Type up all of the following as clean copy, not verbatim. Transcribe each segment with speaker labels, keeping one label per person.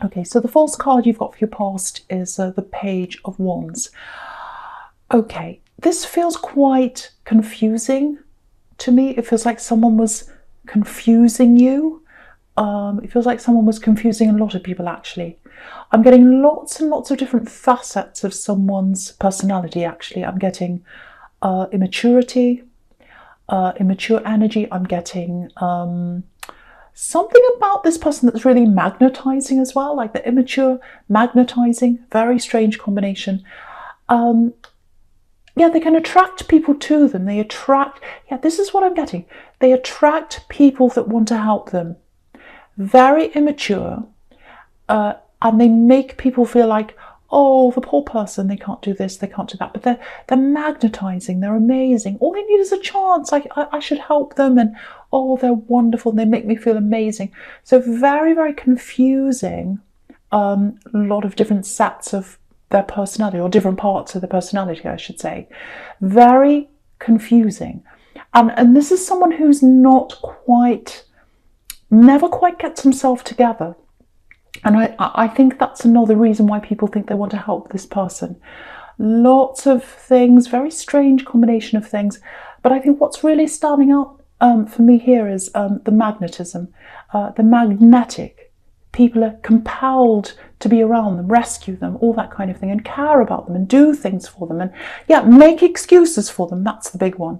Speaker 1: Okay, so the false card you've got for your past is the Page of Wands. Okay, this feels quite confusing to me. It feels like someone was confusing you. It feels like someone was confusing a lot of people, actually. I'm getting lots and lots of different facets of someone's personality, actually. I'm getting immaturity, immature energy. I'm getting something about this person that's really magnetizing as well, like the immature magnetizing, very strange combination. Yeah, they can attract people to them. They attract, yeah, this is what I'm getting. They attract people that want to help them. Very immature, and they make people feel like, oh, the poor person, they can't do this, they can't do that. But they're magnetizing, they're amazing. All they need is a chance. I should help them, and oh, they're wonderful, and they make me feel amazing. So very, very confusing, a lot of different sets of their personality, or different parts of their personality, I should say. Very confusing. And this is someone who's never quite gets himself together. And I think that's another reason why people think they want to help this person. Lots of things, very strange combination of things. But I think what's really standing out for me here is the magnetism, the magnetic. People are compelled to be around them, rescue them, all that kind of thing, and care about them and do things for them. And yeah, make excuses for them. That's the big one.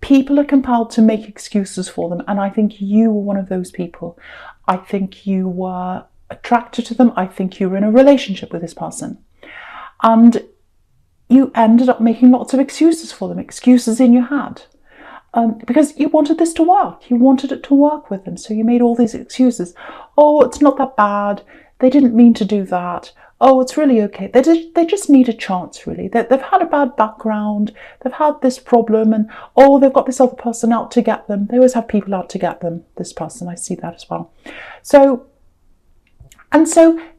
Speaker 1: People are compelled to make excuses for them. And I think you were one of those people. I think you were attracted to them. I think you were in a relationship with this person. And you ended up making lots of excuses for them, excuses in your head. Because you wanted this to work. You wanted it to work with them. So you made all these excuses. Oh, it's not that bad. They didn't mean to do that. Oh, it's really okay. They just need a chance, really. They've had a bad background. They've had this problem. And, oh, they've got this other person out to get them. They always have people out to get them, this person. I see that as well. So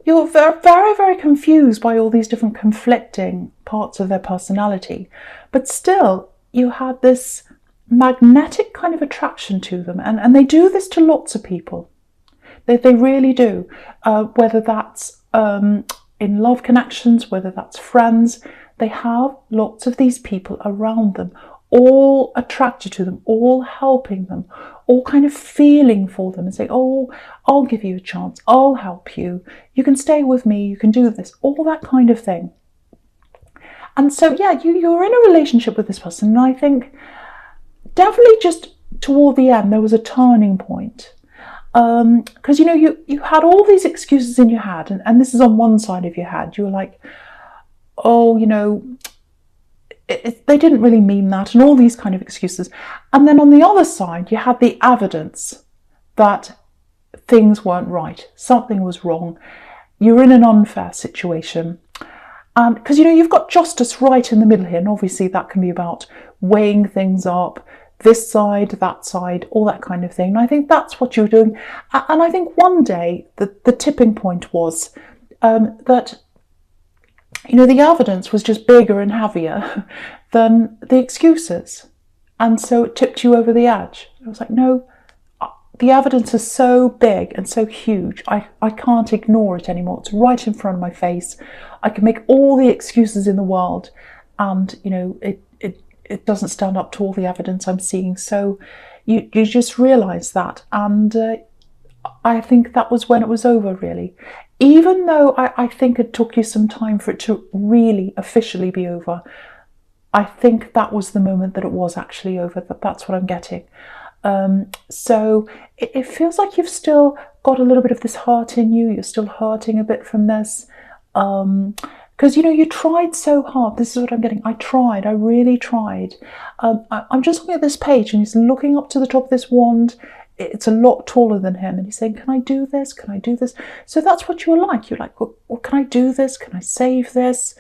Speaker 1: you're very, very confused by all these different conflicting parts of their personality. But still, you had this magnetic kind of attraction to them. And they do this to lots of people. They really do. Whether that's in love connections, whether that's friends, they have lots of these people around them, all attracted to them, all helping them, all kind of feeling for them and saying, oh, I'll give you a chance, I'll help you, you can stay with me, you can do this, all that kind of thing. And so, yeah, you're in a relationship with this person, and I think definitely just toward the end there was a turning point. Because, you had all these excuses in your head, and this is on one side of your head. You were like, oh, they didn't really mean that, and all these kind of excuses. And then on the other side, you had the evidence that things weren't right. Something was wrong. You're in an unfair situation. Because, you've got justice right in the middle here. And obviously that can be about weighing things up, this side, that side, all that kind of thing. And I think that's what you're doing. And I think one day the tipping point was that, the evidence was just bigger and heavier than the excuses. And so it tipped you over the edge. I was like, no, the evidence is so big and so huge. I can't ignore it anymore. It's right in front of my face. I can make all the excuses in the world. And, it doesn't stand up to all the evidence I'm seeing. So you just realise that. And I think that was when it was over, really. Even though I think it took you some time for it to really officially be over, I think that was the moment that it was actually over. That's what I'm getting. So it feels like you've still got a little bit of this hurt in you. You're still hurting a bit from this. Because, you tried so hard. This is what I'm getting. I really tried. I'm just looking at this page, and he's looking up to the top of this wand. It's a lot taller than him. And he's saying, can I do this? Can I do this? So that's what you're like. You're like, well, can I do this? Can I save this?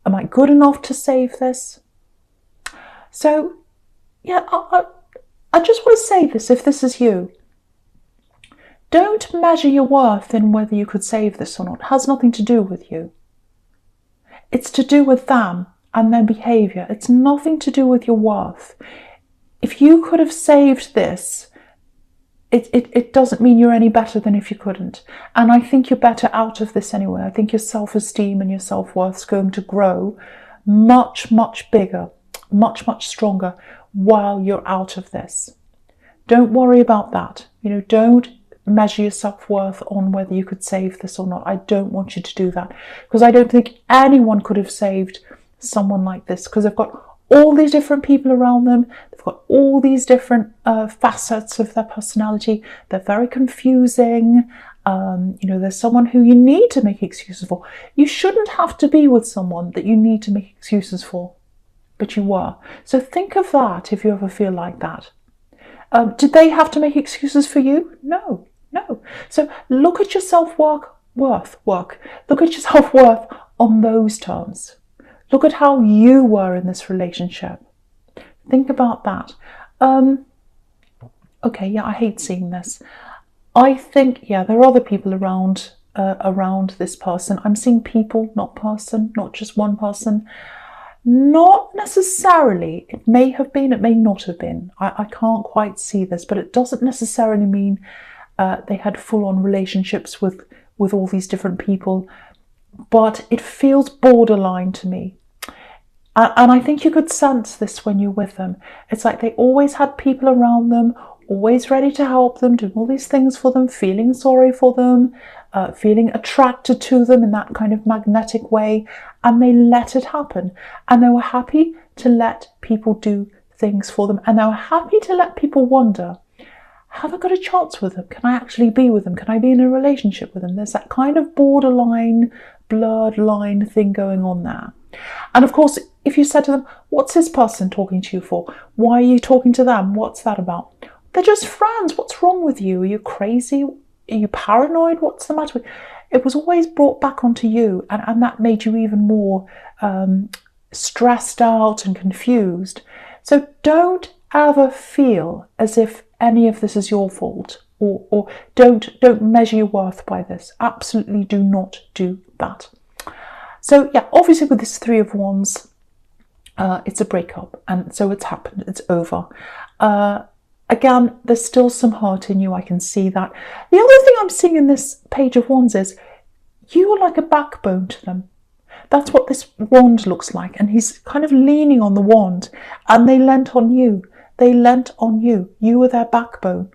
Speaker 1: Am I good enough to save this? So, yeah, I just want to say this, if this is you. Don't measure your worth in whether you could save this or not. It has nothing to do with you. It's to do with them and their behaviour. It's nothing to do with your worth. If you could have saved this, it doesn't mean you're any better than if you couldn't. And I think you're better out of this anyway. I think your self-esteem and your self-worth is going to grow much, much bigger, much, much stronger while you're out of this. Don't worry about that. Don't measure your self-worth on whether you could save this or not. I don't want you to do that, because I don't think anyone could have saved someone like this, because they've got all these different people around them. They've got all these different facets of their personality. They're very confusing. There's someone who you need to make excuses for. You shouldn't have to be with someone that you need to make excuses for, but you were. So think of that if you ever feel like that. Did they have to make excuses for you? No. So look at your self-worth. Look at your self-worth on those terms. Look at how you were in this relationship. Think about that. Okay, yeah, I hate seeing this. I think, yeah, there are other people around this person. I'm seeing people, not person, not just one person. Not necessarily. It may have been, it may not have been. I can't quite see this, but it doesn't necessarily mean they had full-on relationships with all these different people. But it feels borderline to me. And I think you could sense this when you're with them. It's like they always had people around them, always ready to help them, doing all these things for them, feeling sorry for them, feeling attracted to them in that kind of magnetic way. And they let it happen. And they were happy to let people do things for them. And they were happy to let people wonder, have I got a chance with them? Can I actually be with them? Can I be in a relationship with them? There's that kind of borderline, blurred line thing going on there. And of course, if you said to them, what's this person talking to you for? Why are you talking to them? What's that about? They're just friends. What's wrong with you? Are you crazy? Are you paranoid? What's the matter with you? It was always brought back onto you, and that made you even more stressed out and confused. So don't ever feel as if any of this is your fault, or don't measure your worth by this. Absolutely do not do that. So yeah, obviously with this Three of Wands, it's a breakup, and so it's happened, it's over. Again, there's still some hurt in you, I can see that. The other thing I'm seeing in this Page of Wands is you are like a backbone to them. That's what this wand looks like, and he's kind of leaning on the wand, and they lent on you. They lent on you. You were their backbone.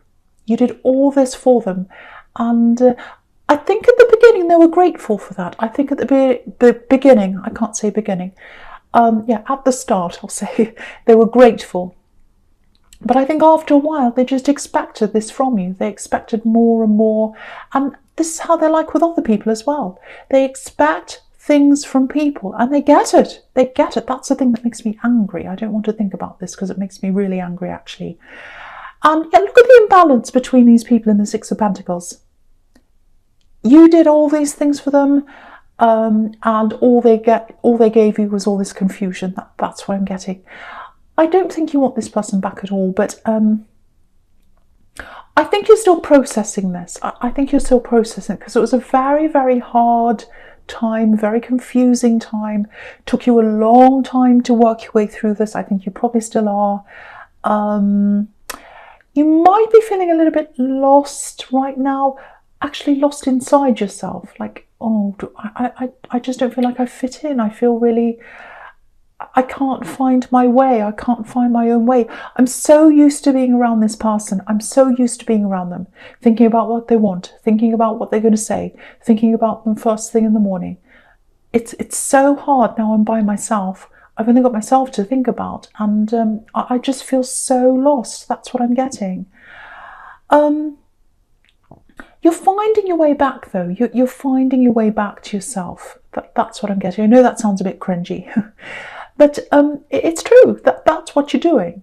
Speaker 1: You did all this for them, and I think at the beginning they were grateful for that. I think at the beginning, I can't say beginning, at the start I'll say, they were grateful. But I think after a while they just expected this from you. They expected more and more, and this is how they're like with other people as well. They expect things from people, and they get it. They get it. That's the thing that makes me angry. I don't want to think about this because it makes me really angry, actually. And yeah, look at the imbalance between these people in the Six of Pentacles. You did all these things for them, and all they gave you was all this confusion. That's what I'm getting. I don't think you want this person back at all, but I think you're still processing this. I think you're still processing it because it was a very, very hard time, very confusing time. Took you a long time to work your way through this. I think you probably still are. You might be feeling a little bit lost right now, actually lost inside yourself. Like, oh, I just don't feel like I fit in. I feel really... I can't find my way. I can't find my own way. I'm so used to being around this person. I'm so used to being around them, thinking about what they want, thinking about what they're going to say, thinking about them first thing in the morning. It's so hard now I'm by myself. I've only got myself to think about, and I just feel so lost. That's what I'm getting. You're finding your way back, though. You're finding your way back to yourself. That's what I'm getting. I know that sounds a bit cringy. But it's true, that's what you're doing.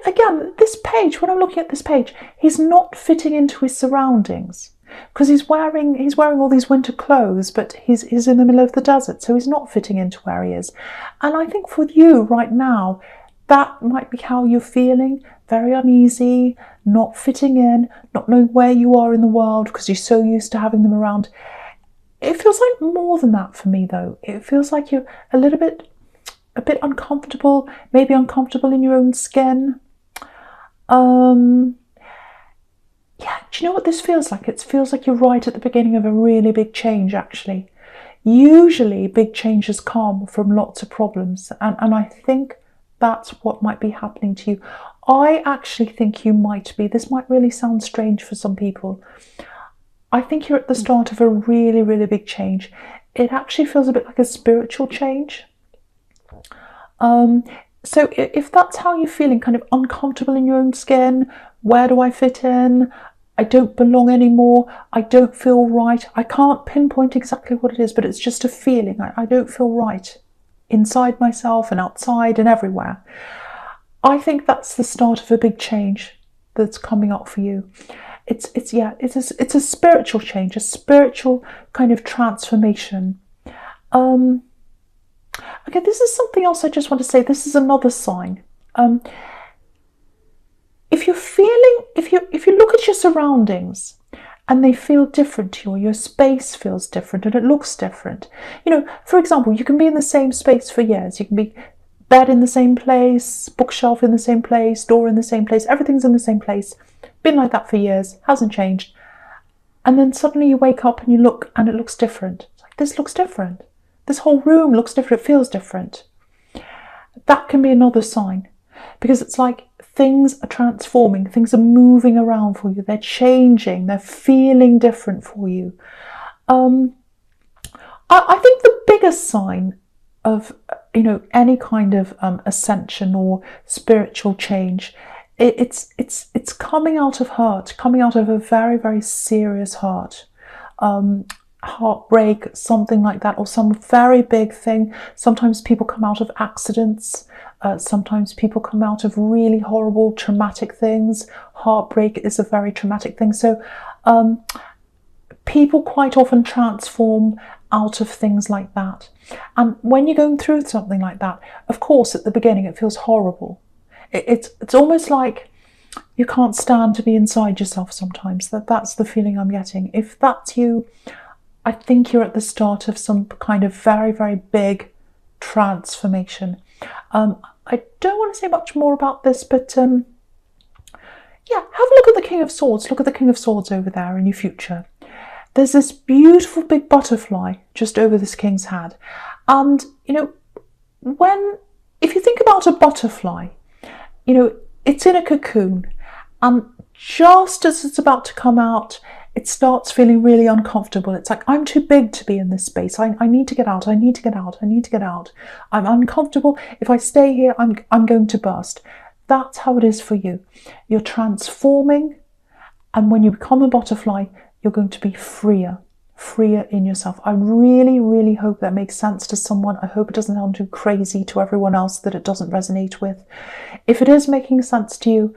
Speaker 1: Again, this page, when I'm looking at this page, he's not fitting into his surroundings because he's wearing all these winter clothes, but he's in the middle of the desert, so he's not fitting into where he is. And I think for you right now, that might be how you're feeling, very uneasy, not fitting in, not knowing where you are in the world because you're so used to having them around. It feels like more than that for me, though. It feels like you're a bit uncomfortable, maybe uncomfortable in your own skin. Um, yeah, do you know what this feels like? It feels like you're right at the beginning of a really big change, actually. Usually, big changes come from lots of problems, and I think that's what might be happening to you. I actually think you might be, this might really sound strange for some people, I think you're at the start of a really, really big change. It actually feels a bit like a spiritual change. So if that's how you're feeling, kind of uncomfortable in your own skin, where do I fit in? I don't belong anymore. I don't feel right. I can't pinpoint exactly what it is, but it's just a feeling. I don't feel right inside myself and outside and everywhere. I think that's the start of a big change that's coming up for you. It's a spiritual change, a spiritual kind of transformation. Okay, this is something else I just want to say. This is another sign. If you look at your surroundings and they feel different to you, or your space feels different and it looks different. For example, you can be in the same space for years. You can be bed in the same place, bookshelf in the same place, door in the same place, everything's in the same place. Been like that for years, hasn't changed. And then suddenly you wake up and you look and it looks different. It's like, this looks different. This whole room looks different, it feels different. That can be another sign, because it's like things are transforming, things are moving around for you, they're changing, they're feeling different for you. I think the biggest sign of any kind of ascension or spiritual change, it's coming out of hurt, coming out of a very, very serious hurt. Heartbreak, something like that, or some very big thing. Sometimes people come out of accidents. Sometimes people come out of really horrible, traumatic things. Heartbreak is a very traumatic thing. So people quite often transform out of things like that. And when you're going through something like that, of course, at the beginning, it feels horrible. It's almost like you can't stand to be inside yourself sometimes. That's the feeling I'm getting. If that's you, I think you're at the start of some kind of very, very big transformation. I don't want to say much more about this, but yeah, have a look at the King of Swords. Look at the King of Swords over there in your future. There's this beautiful big butterfly just over this king's head. And, if you think about a butterfly, it's in a cocoon. And just as it's about to come out, it starts feeling really uncomfortable. It's like, I'm too big to be in this space. I need to get out. I need to get out. I need to get out. I'm uncomfortable. If I stay here, I'm going to burst. That's how it is for you. You're transforming. And when you become a butterfly, you're going to be freer in yourself. I really, really hope that makes sense to someone. I hope it doesn't sound too crazy to everyone else that it doesn't resonate with. If it is making sense to you,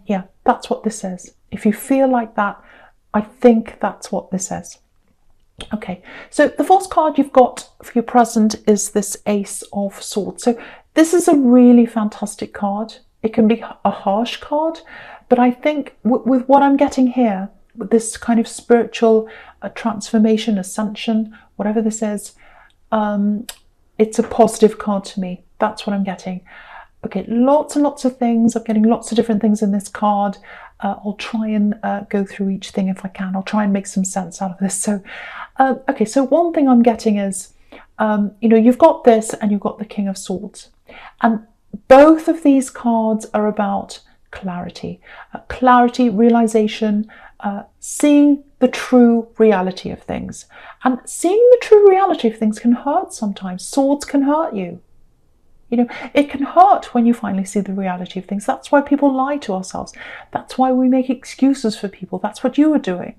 Speaker 1: yeah, that's what this is. If you feel like that, I think that's what this is. Okay, so the first card you've got for your present is this Ace of Swords. So this is a really fantastic card. It can be a harsh card, but I think with what I'm getting here, with this kind of spiritual transformation, ascension, whatever this is, it's a positive card to me. That's what I'm getting. Okay, lots and lots of things. I'm getting lots of different things in this card. I'll try and go through each thing if I can. I'll try and make some sense out of this. So, okay, so one thing I'm getting is, you've got this and you've got the King of Swords. And both of these cards are about clarity. Clarity, realization, seeing the true reality of things. And seeing the true reality of things can hurt sometimes. Swords can hurt you. It can hurt when you finally see the reality of things. That's why people lie to ourselves. That's why we make excuses for people. That's what you were doing.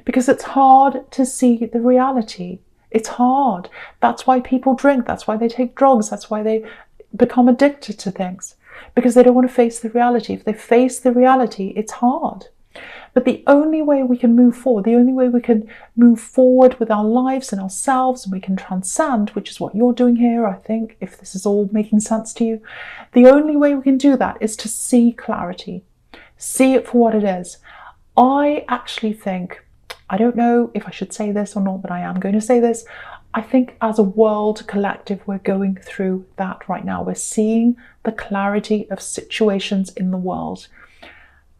Speaker 1: Because it's hard to see the reality. It's hard. That's why people drink. That's why they take drugs. That's why they become addicted to things. Because they don't want to face the reality. If they face the reality, it's hard. But the only way we can move forward, the only way we can move forward with our lives and ourselves, and we can transcend, which is what you're doing here, I think, if this is all making sense to you, the only way we can do that is to see clarity, see it for what it is. I actually think, I don't know if I should say this or not, but I am going to say this. I think as a world collective, we're going through that right now. We're seeing the clarity of situations in the world.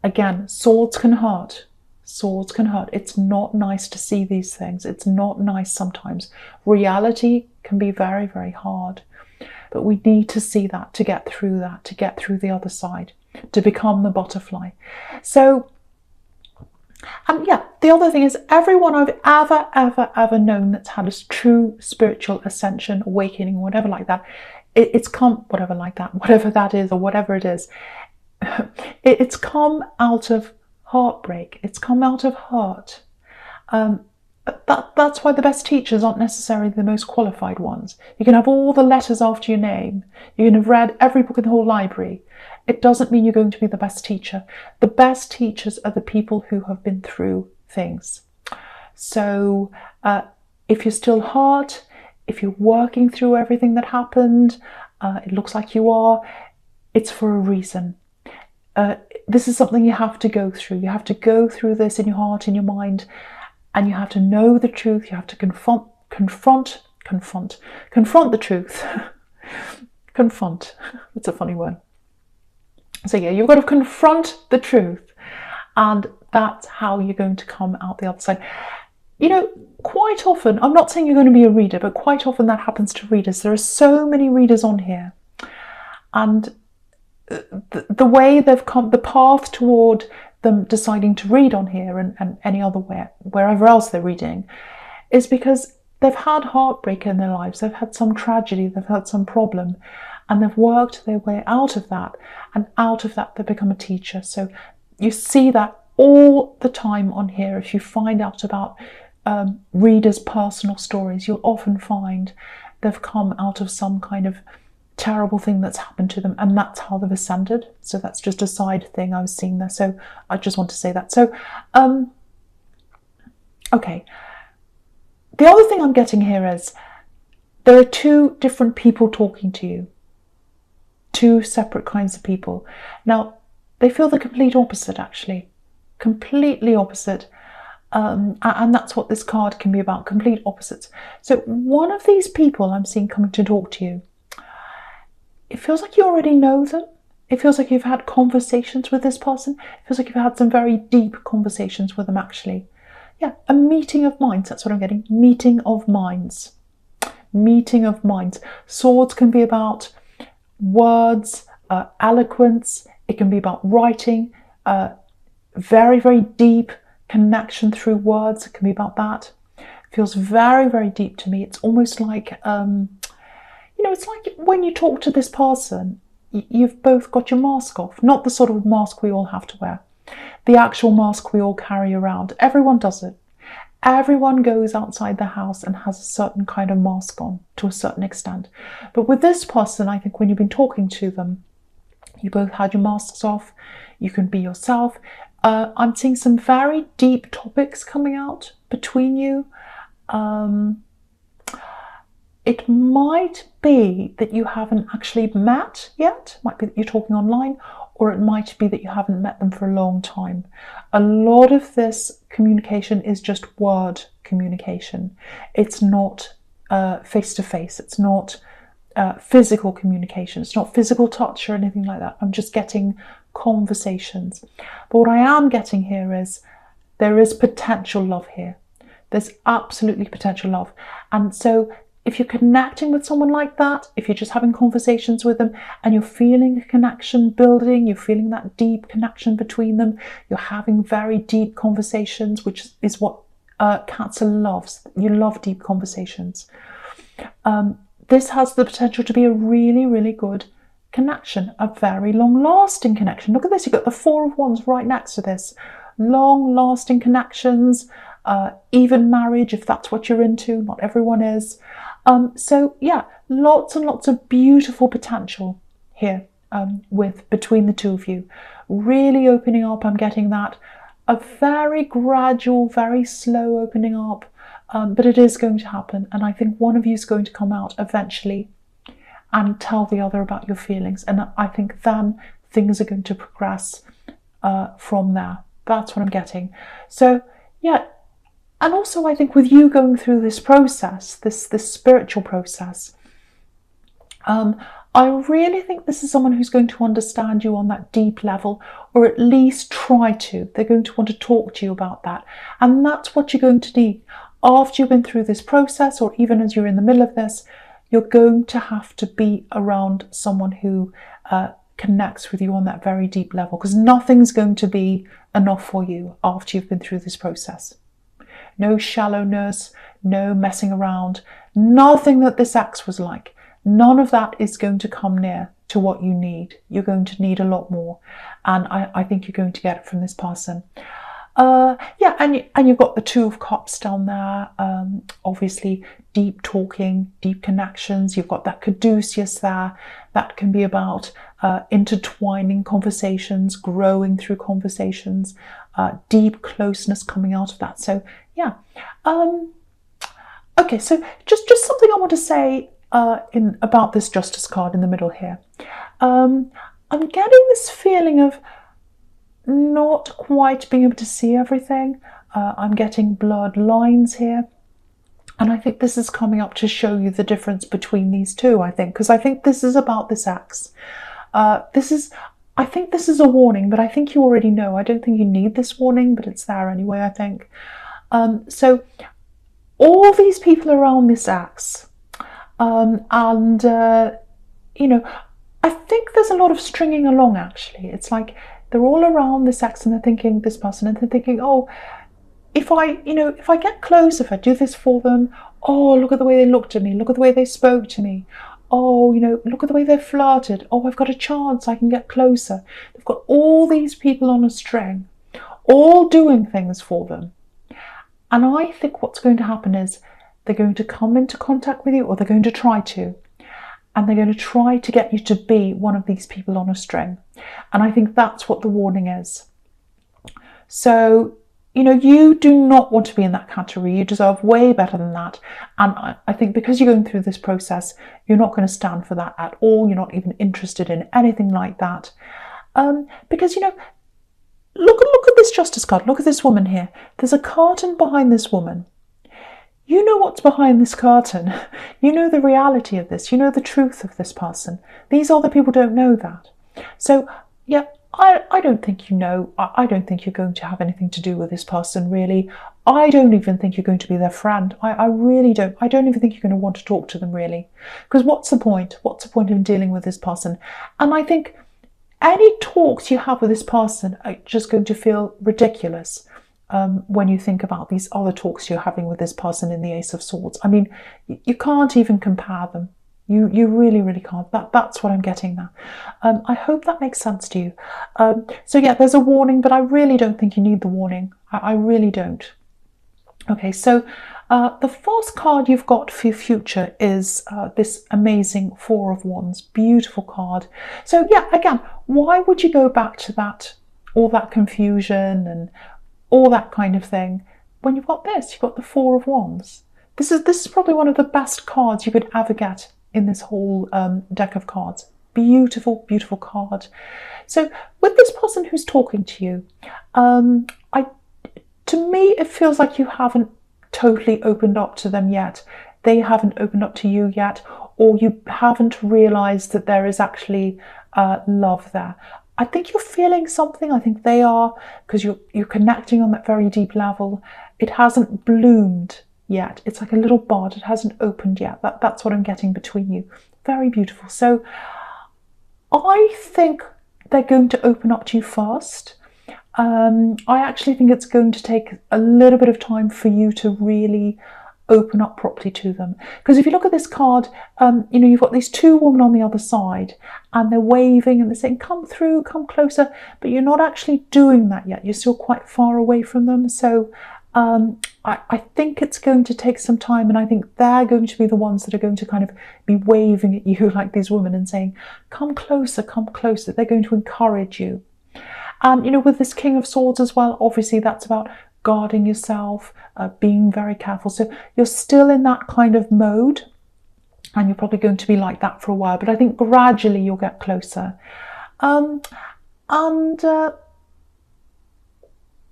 Speaker 1: Again, swords can hurt. Swords can hurt. It's not nice to see these things. It's not nice sometimes. Reality can be very, very hard. But we need to see that to get through that, to get through the other side, to become the butterfly. So, yeah, the other thing is everyone I've ever known that's had a true spiritual ascension, awakening, whatever like that, it's come, whatever that is, or whatever it is, it's come out of heartbreak. It's come out of hurt. That's why the best teachers aren't necessarily the most qualified ones. You can have all the letters after your name. You can have read every book in the whole library. It doesn't mean you're going to be the best teacher. The best teachers are the people who have been through things. So if you're still hurt, if you're working through everything that happened, it looks like you are, it's for a reason. This is something you have to go through. You have to go through this in your heart, in your mind, and you have to know the truth. You have to confront the truth. Confront. That's a funny word. So yeah, you've got to confront the truth, and that's how you're going to come out the other side. You know, quite often, I'm not saying you're going to be a reader, but quite often that happens to readers. There are so many readers on here, and the way they've come, the path toward them deciding to read on here and any other wherever else they're reading, is because they've had heartbreak in their lives. They've had some tragedy, they've had some problem, and they've worked their way out of that, and out of that they become a teacher. So you see that all the time on here. If you find out about readers' personal stories, you'll often find they've come out of some kind of terrible thing that's happened to them, and that's how they've ascended. So that's just a side thing I was seeing there, so I just want to say that. So okay, the other thing I'm getting here is there are two different people talking to you, two separate kinds of people. Now they feel the complete opposite, actually, completely opposite, and that's what this card can be about, complete opposites. So one of these people I'm seeing coming to talk to you, it feels like you already know them. It feels like you've had conversations with this person. It feels like you've had some very deep conversations with them, actually. Yeah, a meeting of minds. That's what I'm getting. Meeting of minds. Meeting of minds. Swords can be about words, eloquence. It can be about writing. Very, very deep connection through words. It can be about that. It feels very, very deep to me. It's almost like... you know, it's like when you talk to this person, you've both got your mask off. Not the sort of mask we all have to wear. The actual mask we all carry around. Everyone does it. Everyone goes outside the house and has a certain kind of mask on to a certain extent. But with this person, I think when you've been talking to them, you both had your masks off. You can be yourself. I'm seeing some very deep topics coming out between you. It might be that you haven't actually met yet. It might be that you're talking online, or it might be that you haven't met them for a long time. A lot of this communication is just word communication. It's not face-to-face. It's not physical communication. It's not physical touch or anything like that. I'm just getting conversations. But what I am getting here is there is potential love here. There's absolutely potential love. And so if you're connecting with someone like that, if you're just having conversations with them and you're feeling a connection building, you're feeling that deep connection between them, you're having very deep conversations, which is what Cancer loves. You love deep conversations. This has the potential to be a really, really good connection, a very long-lasting connection. Look at this, you've got the Four of Wands right next to this. Long-lasting connections, even marriage, if that's what you're into. Not everyone is. So yeah, lots and lots of beautiful potential here between the two of you. Really opening up, I'm getting that. A very gradual, very slow opening up, but it is going to happen. And I think one of you is going to come out eventually and tell the other about your feelings. And I think then things are going to progress from there. That's what I'm getting. So yeah. And also, I think with you going through this process, this spiritual process, I really think this is someone who's going to understand you on that deep level, or at least try to. They're going to want to talk to you about that. And that's what you're going to need. After you've been through this process, or even as you're in the middle of this, you're going to have to be around someone who connects with you on that very deep level, because nothing's going to be enough for you after you've been through this process. No shallowness, no messing around, nothing that this ex was like. None of that is going to come near to what you need. You're going to need a lot more. And I think you're going to get it from this person. Yeah, and you've got the Two of Cups down there. Obviously, deep talking, deep connections. You've got that caduceus there. That can be about intertwining conversations, growing through conversations, deep closeness coming out of that. So, yeah. Okay, so just something I want to say about this Justice card in the middle here. I'm getting this feeling of not quite being able to see everything. I'm getting blurred lines here. And I think this is coming up to show you the difference between these two, I think, because I think this is about this ex. I think this is a warning, but I think you already know. I don't think you need this warning, but it's there anyway, I think. So all these people around this ex, you know, I think there's a lot of stringing along, actually. It's like they're all around this ex and they're thinking, this person, and they're thinking, oh, if I get close, if I do this for them, oh, look at the way they looked at me, look at the way they spoke to me, oh, look at the way they flirted, oh, I've got a chance, I can get closer. They've got all these people on a string, all doing things for them. And I think what's going to happen is they're going to come into contact with you, or they're going to try to, and they're going to try to get you to be one of these people on a string. And I think that's what the warning is. So, you do not want to be in that category. You deserve way better than that. And I think because you're going through this process, you're not going to stand for that at all. You're not even interested in anything like that. Because, look at this Justice card. Look at this woman here. There's a curtain behind this woman. You know what's behind this curtain. You know the reality of this. You know the truth of this person. These other people don't know that. So, yeah, I don't think you know. I don't think you're going to have anything to do with this person, really. I don't even think you're going to be their friend. I really don't. I don't even think you're going to want to talk to them, really. Because what's the point? What's the point in dealing with this person? And I think any talks you have with this person are just going to feel ridiculous when you think about these other talks you're having with this person in the Ace of Swords. I mean, you can't even compare them. You really, really can't. That's what I'm getting now. I hope that makes sense to you. So yeah, there's a warning, but I really don't think you need the warning. I really don't. Okay, so the first card you've got for your future is this amazing Four of Wands. Beautiful card. So yeah, again, why would you go back to that, all that confusion and all that kind of thing, when you've got this? You've got the Four of Wands. This is probably one of the best cards you could ever get in this whole deck of cards. Beautiful, beautiful card. So with this person who's talking to you, to me, it feels like you haven't totally opened up to them yet. They haven't opened up to you yet, or you haven't realised that there is actually love there. I think you're feeling something. I think they are, because you're connecting on that very deep level. It hasn't bloomed yet. It's like a little bud. It hasn't opened yet. That's what I'm getting between you. Very beautiful. So I think they're going to open up to you first. I actually think it's going to take a little bit of time for you to really open up properly to them. Because if you look at this card, you've got these two women on the other side, and they're waving and they're saying, come through, come closer, but you're not actually doing that yet. You're still quite far away from them. So I think it's going to take some time, and I think they're going to be the ones that are going to kind of be waving at you like these women and saying, come closer, come closer. They're going to encourage you. And, with this King of Swords as well, obviously that's about guarding yourself, being very careful. So you're still in that kind of mode, and you're probably going to be like that for a while, but I think gradually you'll get closer.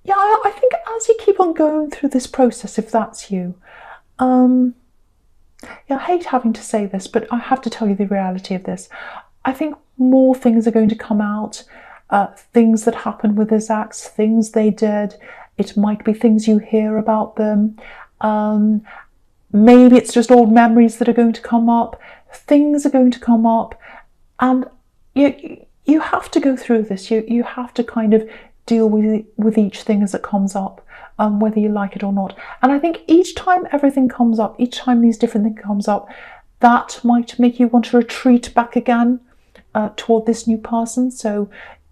Speaker 1: Yeah, I think as you keep on going through this process, if that's you, Yeah, I hate having to say this, but I have to tell you the reality of this. I think more things are going to come out, things that happened with his ex, things they did. It might be things you hear about them. Maybe it's just old memories that are going to come up. Things are going to come up, and you have to go through this. You have to kind of deal with each thing as it comes up, whether you like it or not. And I think each time everything comes up, each time these different things comes up, that might make you want to retreat back again toward this new person. So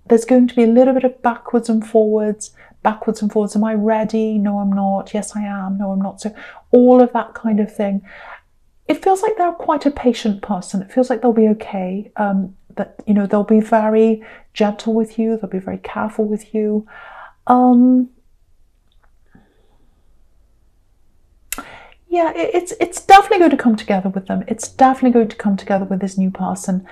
Speaker 1: there's going to be a little bit of backwards and forwards. Am I ready? No, I'm not. Yes, I am. No, I'm not. So all of that kind of thing. It feels like they're quite a patient person. It feels like they'll be okay. That, you know, they'll be very gentle with you. They'll be very careful with you. Yeah, it's definitely going to come together with them. It's definitely going to come together with this new person.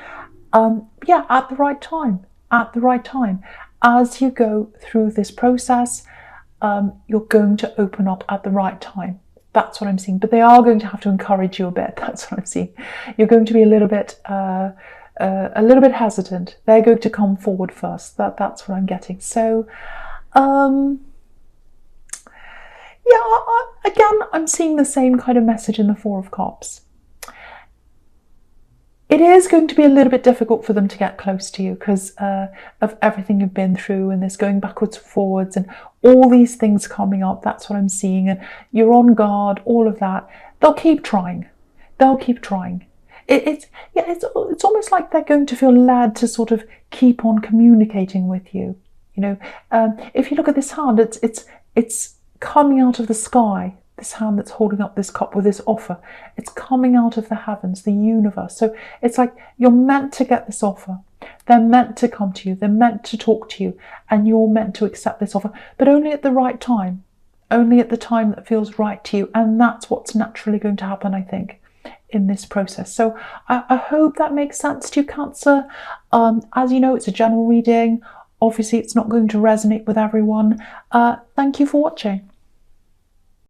Speaker 1: Yeah, at the right time. At the right time. As you go through this process, you're going to open up at the right time. That's what I'm seeing. But they are going to have to encourage you a bit. That's what I'm seeing. You're going to be a little bit hesitant. They're going to come forward first. That's what I'm getting. So, yeah, again, I'm seeing the same kind of message in the Four of Cups. It is going to be a little bit difficult for them to get close to you because of everything you've been through and this going backwards and forwards and all these things coming up. That's what I'm seeing. And you're on guard, all of that. They'll keep trying. They'll keep trying. It's almost like they're going to feel led to sort of keep on communicating with you. You know, if you look at this hand, it's coming out of the sky. This hand that's holding up this cup with this offer, it's coming out of the heavens, the universe. So it's like you're meant to get this offer. They're meant to come to you. They're meant to talk to you, and you're meant to accept this offer, but only at the right time, only at the time that feels right to you. And that's what's naturally going to happen, I think, in this process. So I hope that makes sense to you, Cancer. As you know, it's a general reading. Obviously, it's not going to resonate with everyone. Thank you for watching.